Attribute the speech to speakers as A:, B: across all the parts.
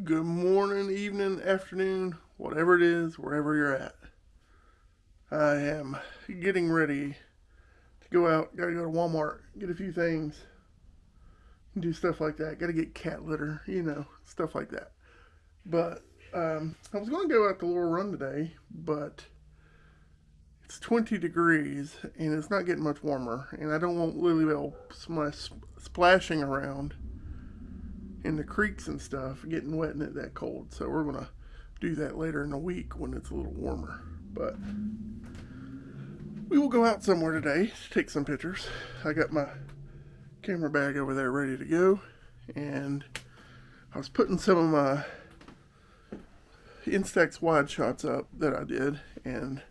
A: Good morning, evening, afternoon, whatever it is, wherever you're at. I am getting ready to go out. Gotta go to Walmart, get a few things, do stuff like that. Gotta get cat litter, stuff like that. But I was going to go out the little run today, but it's 20 degrees and it's not getting much warmer. And I don't want Lily Bell splashing around in the creeks and stuff, getting wet in it that cold. So we're going to do that later in the week when it's a little warmer. But we will go out somewhere today to take some pictures. I got my camera bag over there ready to go, and I was putting some of my Instax wide shots up that I did, and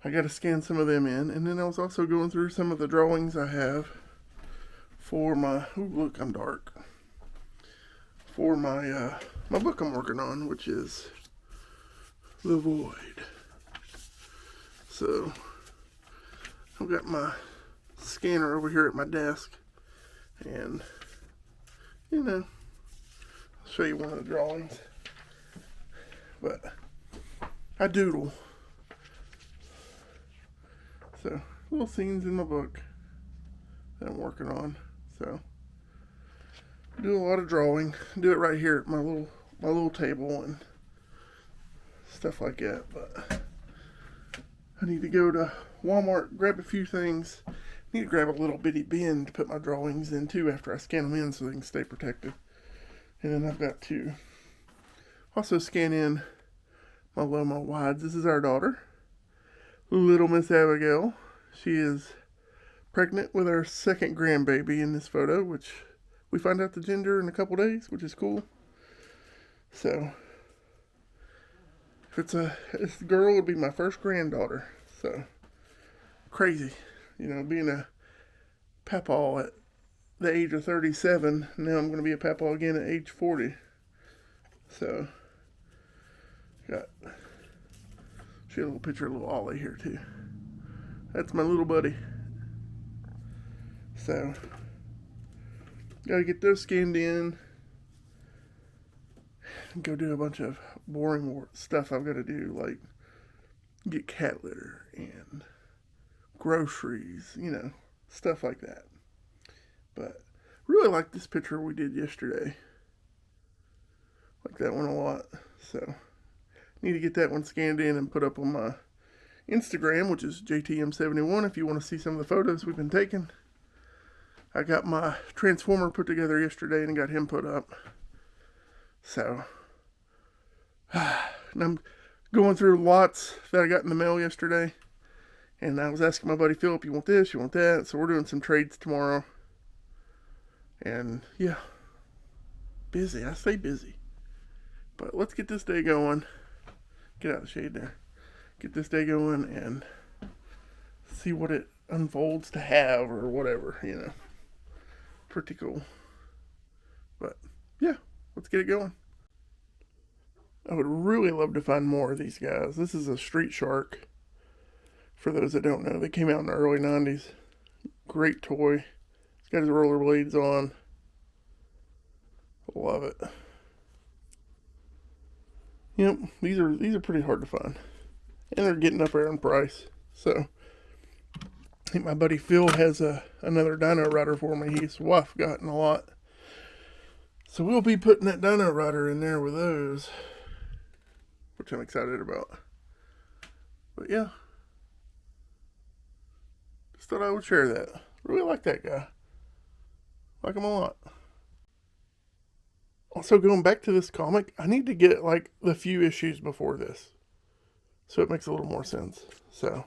A: I got to scan some of them in. And then I was also going through some of the drawings I have for my, ooh, look, I'm dark, for my my book I'm working on, which is The Void. So I've got my scanner over here at my desk, and I'll show you one of the drawings. But I doodle. So little scenes in my book that I'm working on. So do a lot of drawing. Do it right here at my little table and stuff like that. But I need to go to Walmart, grab a few things. I need to grab a little bitty bin to put my drawings in too after I scan them in so they can stay protected. And then I've got to also scan in my Loma wides. This is our daughter, little Miss Abigail. She is pregnant with our second grandbaby in this photo, which we find out the gender in a couple days, which is cool. So if it's a girl, it would be my first granddaughter. So crazy, being a papaw at the age of 37. Now I'm going to be a papaw again at age 40. So she had a little picture of little Ollie here too. That's my little buddy. So gotta get those scanned in. Go do a bunch of boring stuff I've got to do, like get cat litter and groceries, stuff like that. But really like this picture we did yesterday. Like that one a lot. So need to get that one scanned in and put up on my Instagram, which is JTM71, if you want to see some of the photos we've been taking. I got my transformer put together yesterday and got him put up. So and I'm going through lots that I got in the mail yesterday. And I was asking my buddy Philip, you want this, you want that? So we're doing some trades tomorrow. And yeah, busy. I stay busy. But let's get this day going. Get out of the shade there. Get this day going and see what it unfolds to have or whatever, Pretty cool. But yeah, let's get it going. I would really love to find more of these guys. This is a street shark. For those that don't know, they came out in the early 90s. Great toy. He's got his rollerblades on. Love it. Yep, these are pretty hard to find. And they're getting up there in price. So I think my buddy Phil has another Dino Rider for me. His wife gotten a lot. So we'll be putting that Dino Rider in there with those, which I'm excited about. But yeah, just thought I would share that. Really like that guy. Like him a lot. Also, going back to this comic, I need to get like the few issues before this, so it makes a little more sense. So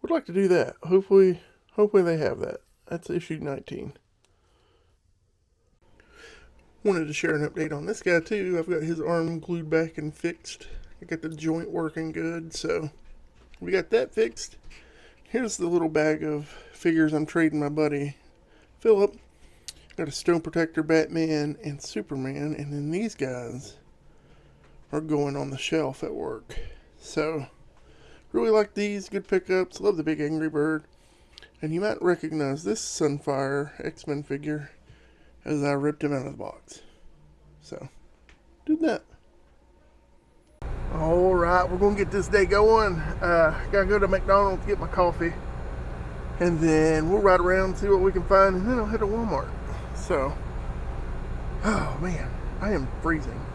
A: would like to do that. Hopefully they have that. That's issue 19. Wanted to share an update on this guy too. I've got his arm glued back and fixed. I got the joint working good, so we got that fixed. Here's the little bag of figures I'm trading my buddy Philip. Got a Stone Protector, Batman, and Superman, and then these guys are going on the shelf at work. So really like these, good pickups. Love the big Angry Bird. And you might recognize this Sunfire X-Men figure as I ripped him out of the box. So, do that. All right, we're gonna get this day going. Gotta go to McDonald's to get my coffee, and then we'll ride around and see what we can find, and then I'll head to Walmart. So, oh man, I am freezing.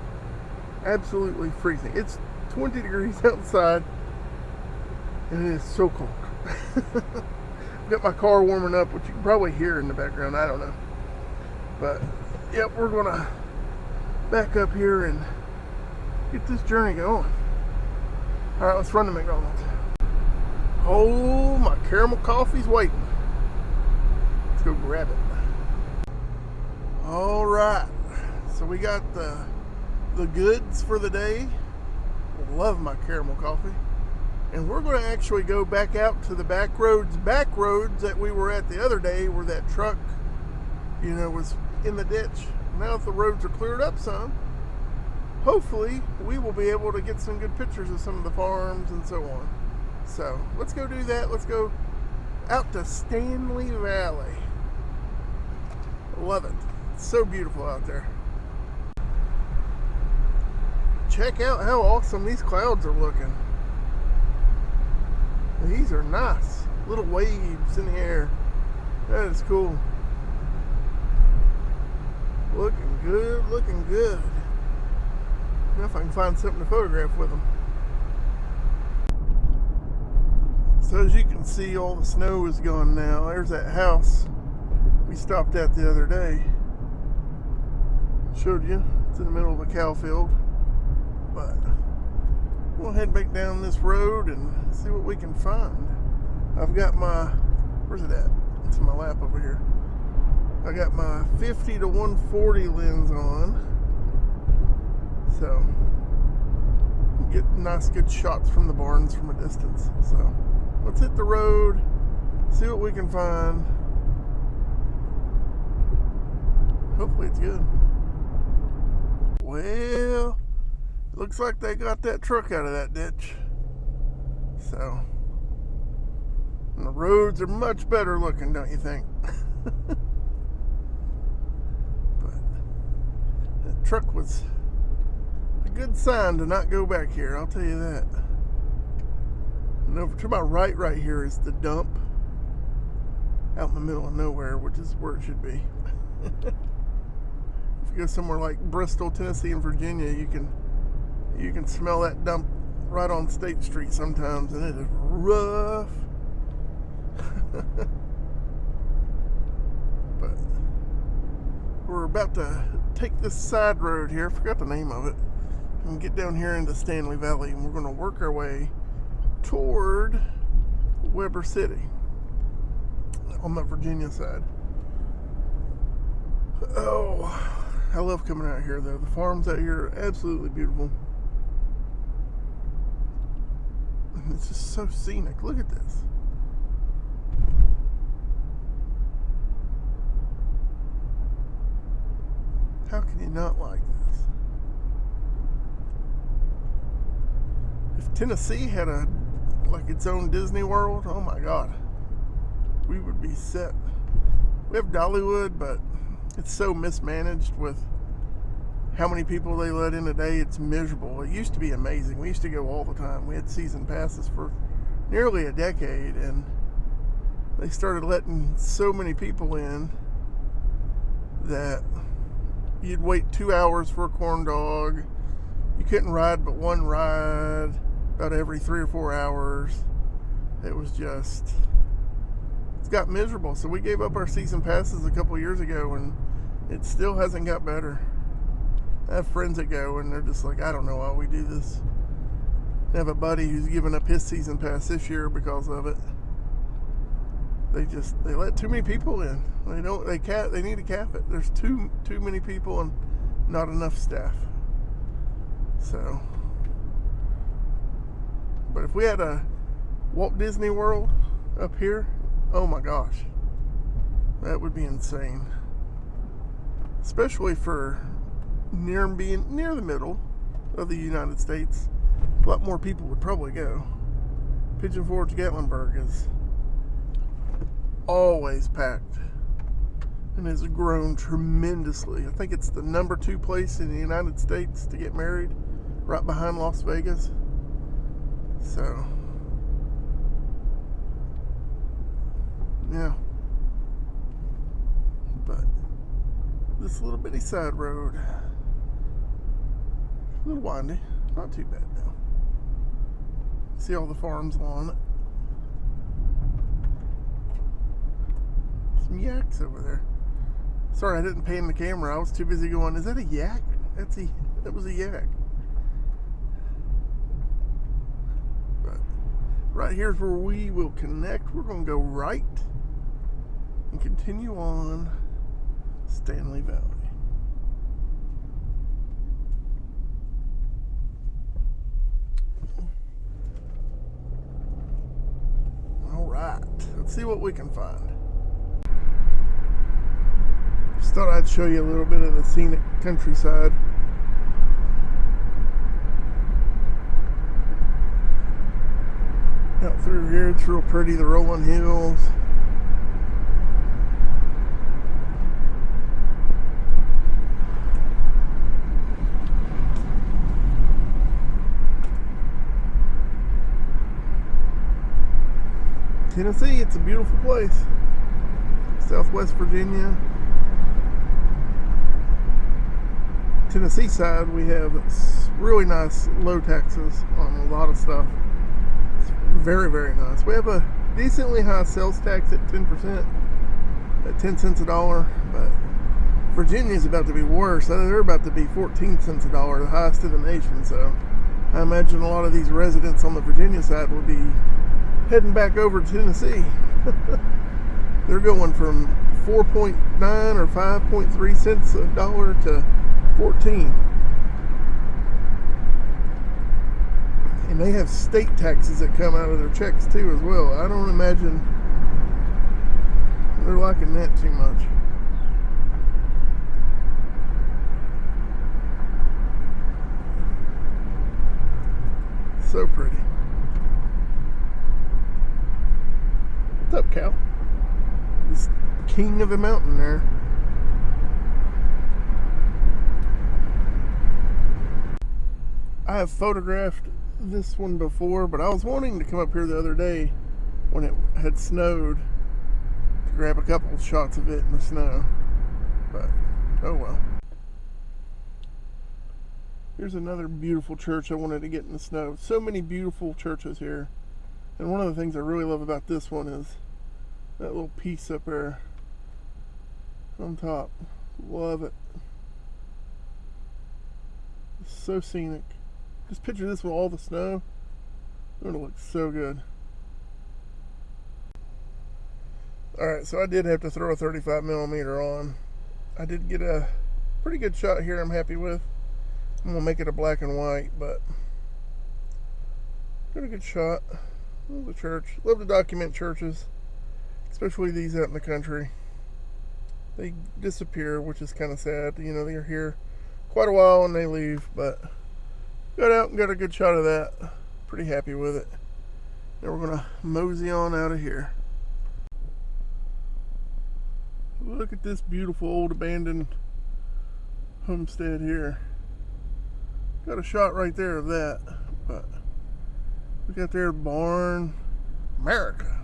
A: Absolutely freezing. It's 20 degrees outside, and it is so cold. I've got my car warming up, which you can probably hear in the background. I don't know. But, yep, we're gonna back up here and get this journey going. All right, let's run to McDonald's. Oh, my caramel coffee's waiting. Let's go grab it. All right, so we got the goods for the day. Love my caramel coffee. And we're going to actually go back out to the back roads that we were at the other day, where that truck, was in the ditch. Now that the roads are cleared up some, hopefully we will be able to get some good pictures of some of the farms and so on. So let's go do that. Let's go out to Stanley Valley. Love it. It's so beautiful out there. Check out how awesome these clouds are looking. These are nice. Little waves in the air. That is cool. Looking good, looking good. Now if I can find something to photograph with them. So as you can see, all the snow is gone now. There's that house we stopped at the other day. Showed you. It's in the middle of a cow field. But we'll head back down this road and see what we can find. I've got my, where's it at? It's in my lap over here. I got my 50 to 140 lens on. So, get nice good shots from the barns from a distance. So, let's hit the road, see what we can find. Hopefully it's good. Well, looks like they got that truck out of that ditch. So, and the roads are much better looking, don't you think? But that truck was a good sign to not go back here, I'll tell you that. And over to my right here is the dump out in the middle of nowhere, which is where it should be. If you go somewhere like Bristol, Tennessee, and Virginia, you can smell that dump right on State Street sometimes, and it is rough. But we're about to take this side road here. I forgot the name of it. And get down here into Stanley Valley, and we're going to work our way toward Weber City on the Virginia side. Oh, I love coming out here though. The farms out here are absolutely beautiful. And it's just so scenic. Look at this. How can you not like this? If Tennessee had its own Disney World, oh my God, we would be set. We have Dollywood, but it's so mismanaged with how many people they let in a day. It's miserable. It used to be amazing. We used to go all the time. We had season passes for nearly a decade, and they started letting so many people in that you'd wait 2 hours for a corn dog. You couldn't ride but one ride about every 3 or 4 hours. It was just, it's got miserable. So we gave up our season passes a couple years ago, and it still hasn't got better. I have friends that go, and they're just like, I don't know why we do this. I have a buddy who's given up his season pass this year because of it. They let too many people in. They need to cap it. There's too many people and not enough staff. So, but if we had a Walt Disney World up here, oh my gosh, that would be insane. Especially for being near the middle of the United States. A lot more people would probably go. Pigeon Forge Gatlinburg is always packed. and has grown tremendously. I think it's the #2 place in the United States to get married, right behind Las Vegas. So, yeah. But this little bitty side road, a little windy, not too bad now. See all the farms along it. Some yaks over there. Sorry, I didn't pan the camera. I was too busy going, is that a yak? That was a yak. But right here's where we will connect. We're going to go right and continue on Stanley Valley. All right, let's see what we can find. Just thought I'd show you a little bit of the scenic countryside. Out through here, it's real pretty, the rolling hills. Tennessee, it's a beautiful place. Southwest Virginia. Tennessee side, we have really nice low taxes on a lot of stuff. It's very, very nice. We have a decently high sales tax at 10%, at 10 cents a dollar, but Virginia's about to be worse. They're about to be 14 cents a dollar, the highest in the nation. So I imagine a lot of these residents on the Virginia side will be heading back over to Tennessee. They're going from 4.9 or 5.3 cents a dollar to 14. And they have state taxes that come out of their checks too as well. I don't imagine they're liking that too much. So pretty. What's up, cow? This king of the mountain there. I have photographed this one before, but I was wanting to come up here the other day when it had snowed to grab a couple of shots of it in the snow. But, oh well. Here's another beautiful church I wanted to get in the snow. So many beautiful churches here. And one of the things I really love about this one is that little piece up there on top. Love it. It's so scenic. Just picture this with all the snow. It's going to look so good. Alright, so I did have to throw a 35mm on. I did get a pretty good shot here I'm happy with. I'm going to make it a black and white, but got a good shot. Love the church. Love to document churches, especially these out in the country. They disappear, which is kind of sad. You know, they're here quite a while and they leave, but got out and got a good shot of that. Pretty happy with it. Now we're going to mosey on out of here. Look at this beautiful old abandoned homestead here. Got a shot right there of that, but we got there barn. America.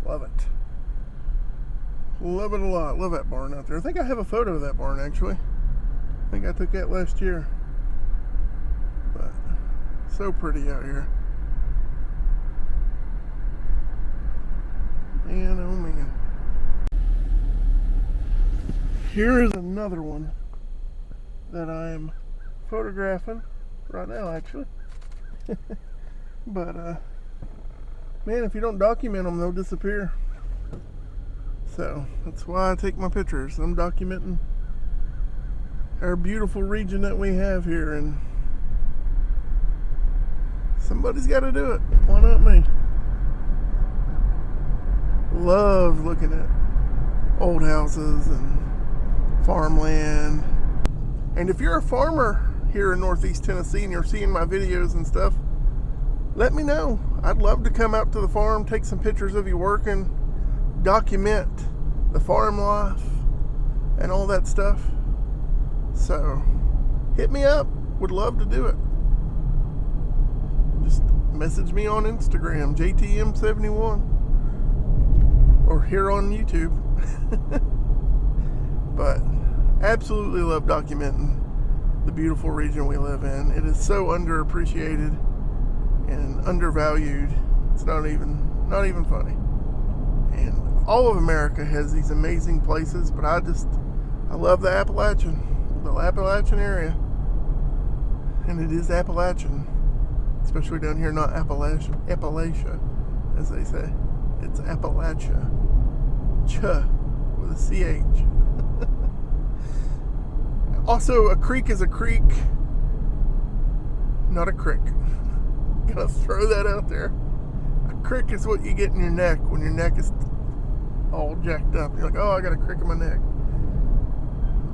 A: Love it. Love it a lot. Love that barn out there. I think I have a photo of that barn actually. I think I took that last year. But so pretty out here. Man, oh man. Here is another one that I am photographing right now actually. But man, if you don't document them, they'll disappear. So that's why I take my pictures. I'm documenting our beautiful region that we have here, and somebody's got to do it. Why not me? Love looking at old houses and farmland. And if you're a farmer here in Northeast Tennessee and you're seeing my videos and stuff, let me know. I'd love to come out to the farm, take some pictures of you working, document the farm life, and all that stuff. So hit me up. Would love to do it. Just message me on Instagram, JTM71, or here on YouTube. But absolutely love documenting the beautiful region we live in. It is so underappreciated and undervalued. It's not even funny. And all of America has these amazing places, but I love the Appalachian area. And it is Appalachian, especially down here, not Appalachia, as they say. It's Appalachia. Ch with a CH. Also, a creek is a creek, not a crick. Gotta throw that out there. A crick is what you get in your neck when your neck is all jacked up. You're like, oh, I got a crick in my neck.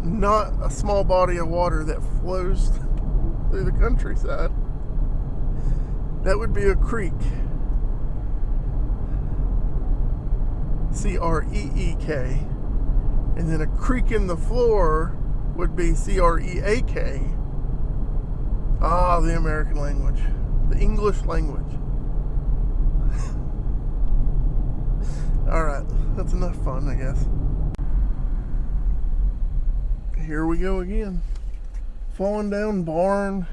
A: Not a small body of water that flows through the countryside. That would be a creek. C-R-E-E-K. And then a creak in the floor would be C-R-E-A-K. Ah, the American language. The English language. Alright, that's enough fun, I guess. Here we go again. Falling down barn.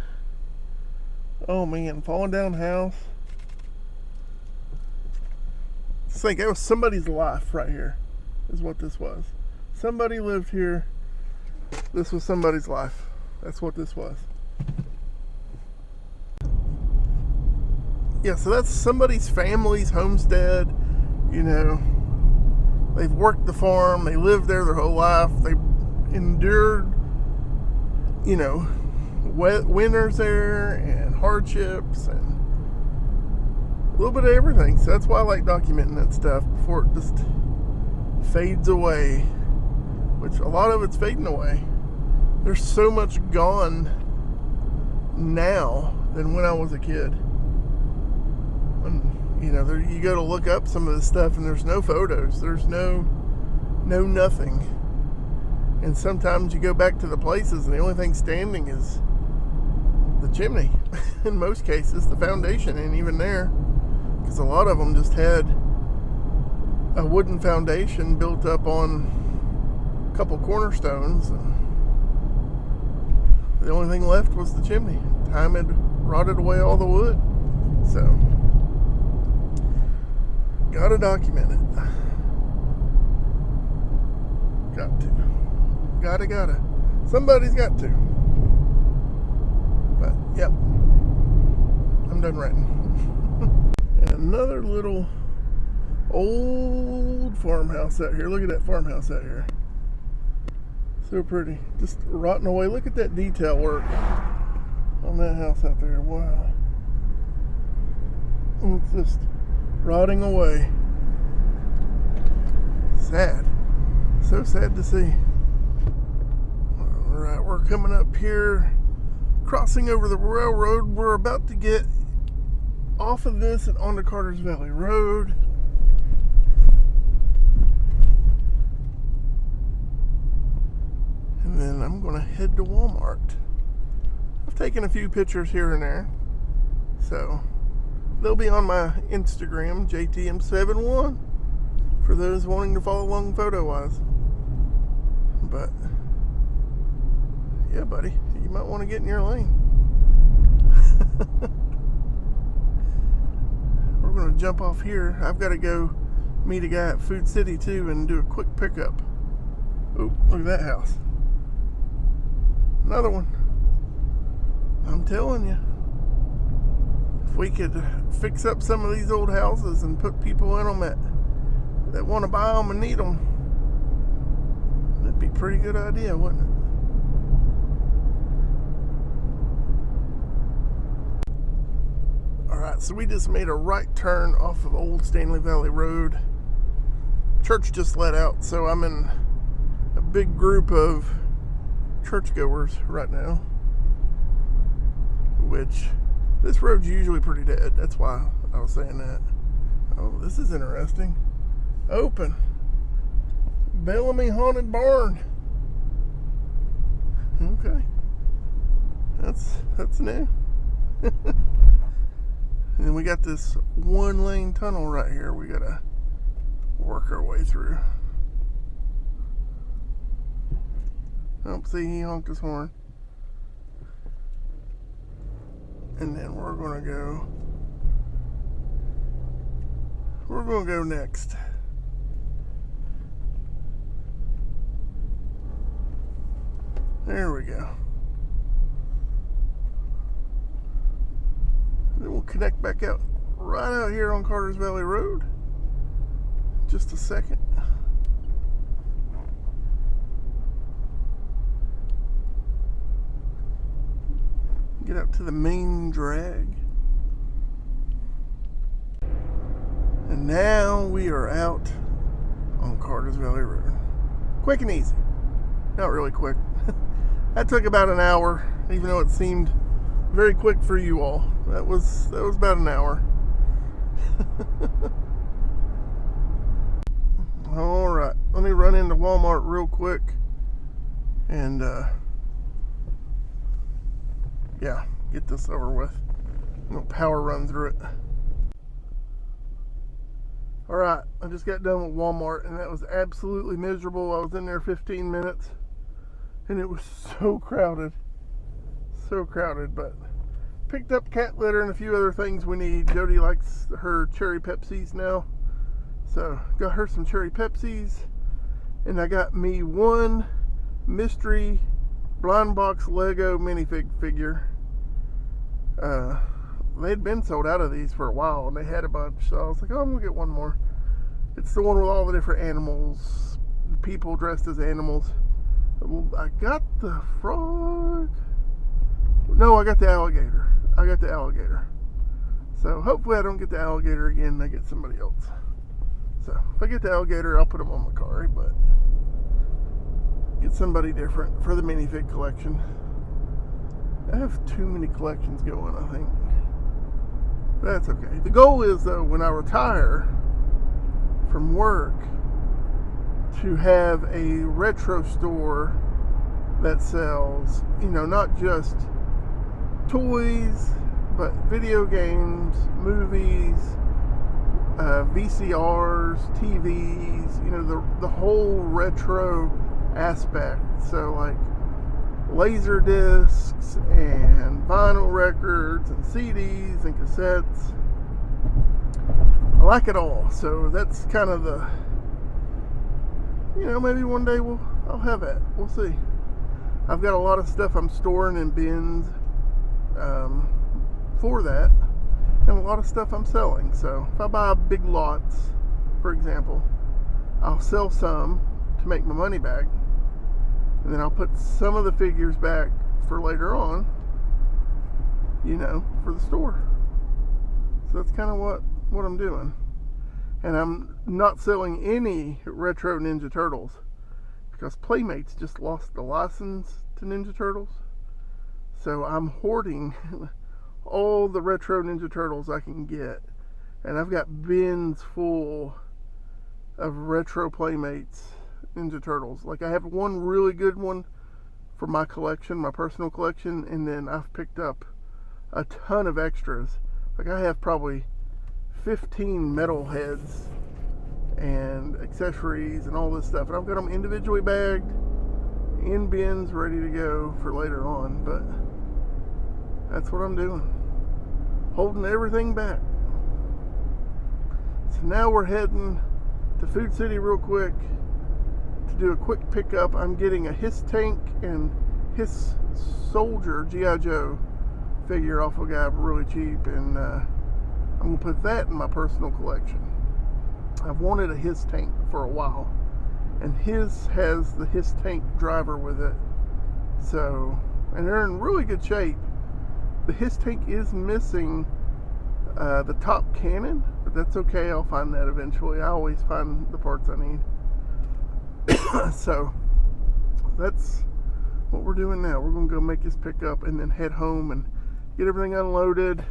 A: Oh man, falling down house. Just think, that was somebody's life right here, is what this was. Somebody lived here. This was somebody's life. That's what this was. Yeah, so that's somebody's family's homestead. You know, they've worked the farm, they lived there their whole life, they endured, you know, wet winters there and hardships and a little bit of everything. So that's why I like documenting that stuff before it just fades away, which a lot of it's fading away. There's so much gone now than when I was a kid. You know, you go to look up some of this stuff and there's no photos, there's no nothing. And sometimes you go back to the places and the only thing standing is the chimney. In most cases, the foundation ain't even there, because a lot of them just had a wooden foundation built up on a couple cornerstones, and the only thing left was the chimney. Time had rotted away all the wood. So gotta document it. Gotta. Somebody's got to. But, yep. I'm done writing. And another little old farmhouse out here. Look at that farmhouse out here. So pretty. Just rotting away. Look at that detail work on that house out there. Wow. It's just rotting away. Sad. So sad to see. Alright, we're coming up here, crossing over the railroad. We're about to get off of this and onto Carter's Valley Road. And then I'm going to head to Walmart. I've taken a few pictures here and there, so they'll be on my Instagram, JTM71, for those wanting to follow along photo-wise. But yeah, buddy, you might want to get in your lane. We're going to jump off here. I've got to go meet a guy at Food City too and do a quick pickup. Oh, look at that house. Another one. I'm telling you, if we could fix up some of these old houses and put people in them that want to buy them and need them, that'd be a pretty good idea, wouldn't it? Alright, so we just made a right turn off of Old Stanley Valley Road. Church just let out, so I'm in a big group of churchgoers right now. Which, this road's usually pretty dead. That's why I was saying that. Oh, this is interesting. Open. Bellamy Haunted Barn. Okay. That's new. And we got this 1-lane tunnel right here we gotta work our way through. Oh, see, he honked his horn. And then we're gonna go next. There we go. Then we'll connect back out right out here on Carter's Valley Road. Just a second. Get up to the main drag. And now we are out on Carter's Valley Road. Quick and easy. Not really quick. That took about an hour, even though it seemed very quick for you all. That was about an hour. All right, let me run into Walmart real quick and yeah, get this over with. We'll power run through it. All right, I just got done with Walmart and that was absolutely miserable. I was in there 15 minutes and it was so crowded, but picked up cat litter and a few other things we need. Jody likes her cherry Pepsis now, so got her some cherry Pepsis, and I got me one mystery blind box Lego minifig figure. They'd been sold out of these for a while and they had a bunch, so I was like, oh, I'm gonna get one more. It's the one with all the different animals, people dressed as animals. I got the frog. No, I got the alligator. So hopefully I don't get the alligator again and I get somebody else. So if I get the alligator, I'll put him on my car, but get somebody different for the minifig collection. I have too many collections going, I think. But that's okay. The goal is, though, when I retire from work, to have a retro store that sells, not just toys, but video games, movies, VCRs, TVs, the whole retro aspect. So like laser discs and vinyl records and CDs and cassettes. I like it all. So that's kind of the, maybe one day I'll have that. We'll see. I've got a lot of stuff I'm storing in bins for that, and a lot of stuff I'm selling. So if I buy big lots, for example, I'll sell some to make my money back, and then I'll put some of the figures back for later on, for the store. So that's kind of what I'm doing. And I'm not selling any retro Ninja Turtles because Playmates just lost the license to Ninja Turtles. So I'm hoarding all the retro Ninja Turtles I can get. And I've got bins full of retro Playmates Ninja Turtles. Like, I have one really good one for my collection, my personal collection, and then I've picked up a ton of extras. Like, I have probably 15 metal heads and accessories and all this stuff, and I've got them individually bagged in bins ready to go for later on. But that's what I'm doing, holding everything back. So now we're heading to Food City real quick to do a quick pickup. I'm getting a Hiss Tank and Hiss Soldier G.I. Joe figure off a guy really cheap, and I'm going to put that in my personal collection. I've wanted a Hiss Tank for a while, and his has the Hiss Tank driver with it. So, and they're in really good shape. The Hiss Tank is missing the top cannon, but that's okay. I'll find that eventually. I always find the parts I need. So, that's what we're doing now. We're going to go make this pickup and then head home and get everything unloaded.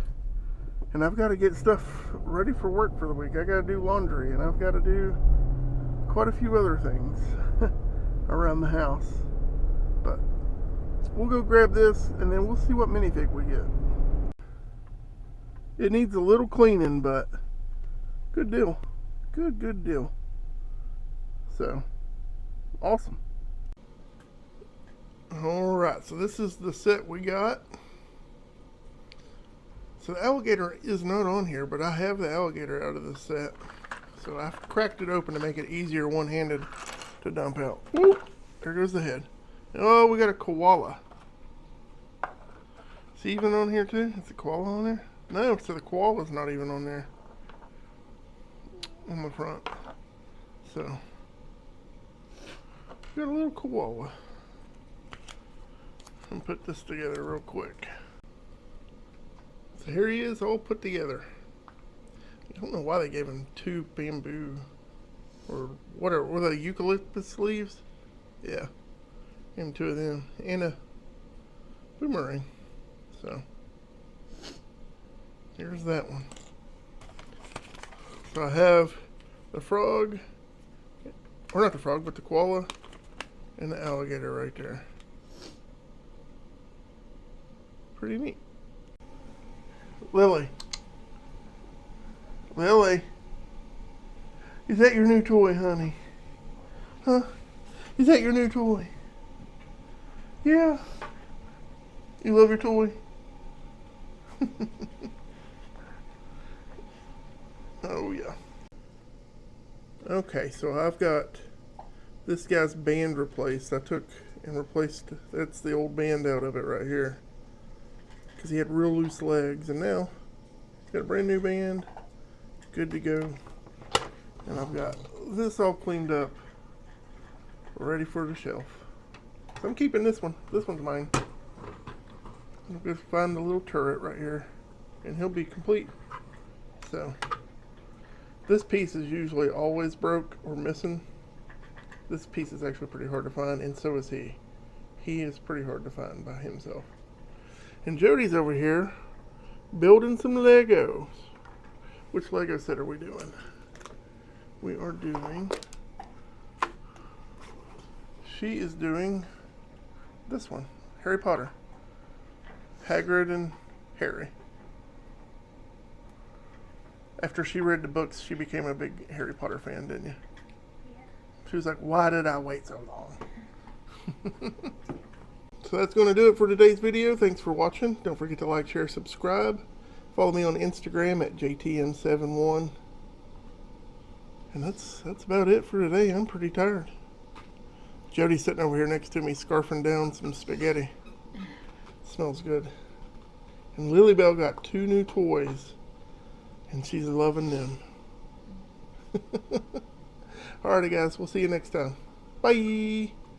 A: And I've got to get stuff ready for work for the week. I got to do laundry, and I've got to do quite a few other things around the house. But we'll go grab this and then we'll see what minifig we get. It needs a little cleaning, but good deal. Good deal. So, awesome. Alright, so this is the set we got. So the alligator is not on here, but I have the alligator out of the set. So I've cracked it open to make it easier one-handed to dump out. Woo! There goes the head. Oh, we got a koala. Is he even on here too? Is the koala on there? No, so the koala's not even on there. On the front. So, got a little koala. And put this together real quick. So here he is, all put together. I don't know why they gave him 2 bamboo or whatever. Were they eucalyptus leaves? Yeah, gave him 2 of them and a boomerang. So here's that one. So I have the frog, or not the frog, but the koala and the alligator right there. Pretty neat. Lily. Lily. Is that your new toy, honey? Huh? Is that your new toy? Yeah. You love your toy? Oh, yeah. Okay, so I've got this guy's band replaced. I took and replaced, that's the old band out of it right here. Because he had real loose legs, and now he's got a brand new band, good to go. And I've got this all cleaned up, ready for the shelf. So I'm keeping this one. This one's mine. I'll go find the little turret right here, and he'll be complete. So this piece is usually always broke or missing. This piece is actually pretty hard to find, and so is he. He is pretty hard to find by himself. And Jody's over here building some Legos. Which Lego set are we doing? We are doing... She is doing this one. Harry Potter. Hagrid and Harry. After she read the books, she became a big Harry Potter fan, didn't you? Yeah. She was like, why did I wait so long? So that's going to do it for today's video. Thanks for watching. Don't forget to like, share, subscribe. Follow me on Instagram at JTM71. And that's about it for today. I'm pretty tired. Jody's sitting over here next to me scarfing down some spaghetti. Smells good. And Lily Bell got 2 new toys. And she's loving them. Alrighty guys, we'll see you next time. Bye!